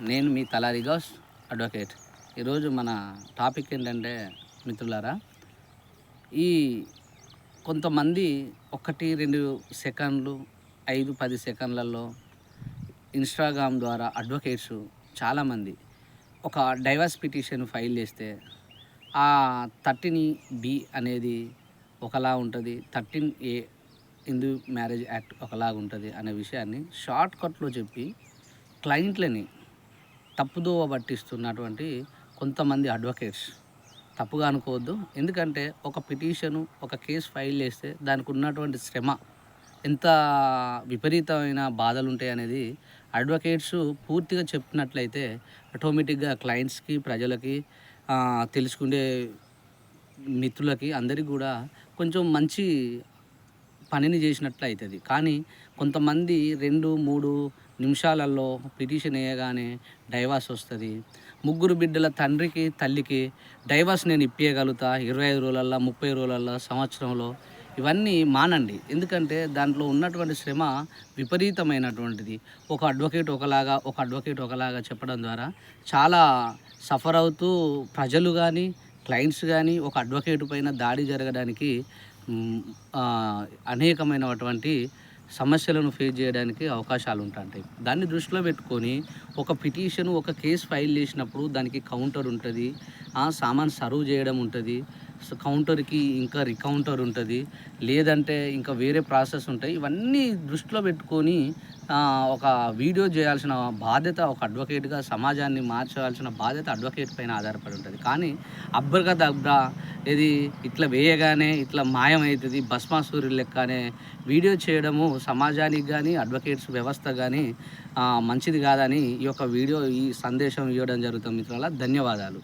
నేను మీ తలారి గౌస్ అడ్వకేట్. ఈరోజు మన టాపిక్ ఏంటంటే మిత్రులారా, ఈ కొంతమంది 1, 2 సెకండ్లు 5, 10 సెకండ్లలో ఇన్స్టాగ్రామ్ ద్వారా అడ్వకేట్స్ చాలామంది ఒక డైవర్స్ పిటిషన్ ఫైల్ చేస్తే ఆ 13B అనేది ఒకలా ఉంటుంది, 13A హిందూ మ్యారేజ్ యాక్ట్ ఒకలాగా ఉంటుంది అనే విషయాన్ని షార్ట్కట్లో చెప్పి క్లయింట్లని తప్పుదోవ పట్టిస్తున్నటువంటి కొంతమంది అడ్వకేట్స్ తప్పుగా అనుకోవద్దు. ఎందుకంటే ఒక పిటిషను ఒక కేసు ఫైల్ చేస్తే దానికి ఉన్నటువంటి శ్రమ ఎంత విపరీతమైన బాధలు ఉంటాయి అనేది అడ్వకేట్స్ పూర్తిగా చెప్పినట్లయితే ఆటోమేటిక్గా క్లయింట్స్కి, ప్రజలకి, తెలుసుకునే మిత్రులకి అందరికీ కూడా కొంచెం మంచి పనిని చేసినట్లు అవుతుంది. కానీ కొంతమంది 2, 3 నిమిషాలలో పిటిషన్ వేయగానే డైవర్స్ వస్తుంది. 3 బిడ్డల తండ్రికి, తల్లికి డైవర్స్ నేను ఇప్పించగలుగుతా 25 రోజులల్లో, 30 రోజులల్లో, సంవత్సరంలో, ఇవన్నీ మానండి. ఎందుకంటే దాంట్లో ఉన్నటువంటి శ్రమ విపరీతమైనటువంటిది. ఒక అడ్వకేట్ ఒకలాగా చెప్పడం ద్వారా చాలా సఫర్ అవుతూ ప్రజలు కానీ, క్లయింట్స్ కానీ ఒక అడ్వకేట్ పైన దాడి జరగడానికి అనేకమైనటువంటి సమస్యలను ఫేస్ చేయడానికి అవకాశాలు ఉంటాయి. దాన్ని దృష్టిలో పెట్టుకొని ఒక పిటిషన్, ఒక కేసు ఫైల్ చేసినప్పుడు దానికి కౌంటర్ ఉంటుంది, సామాన్ సర్వ్ చేయడం ఉంటుంది, కౌంటర్కి ఇంకా రికౌంటర్ ఉంటుంది, లేదంటే ఇంకా వేరే ప్రాసెస్ ఉంటాయి. ఇవన్నీ దృష్టిలో పెట్టుకొని ఒక వీడియో చేయాల్సిన బాధ్యత ఒక అడ్వకేట్గా, సమాజాన్ని మార్చాల్సిన బాధ్యత అడ్వకేట్ పైన ఆధారపడి ఉంటుంది. కానీ అబ్బరకదబ్బరా ఇది ఇట్లా వేయగానే ఇట్లా మాయమవుతుంది, భస్మాసురు లెక్కనే వీడియో చేయడము సమాజానికి కానీ, అడ్వకేట్స్ వ్యవస్థ కానీ మంచిది కాదని ఈ యొక్క వీడియో, ఈ సందేశం ఇవ్వడం జరుగుతుంది మిత్రులారా. ధన్యవాదాలు.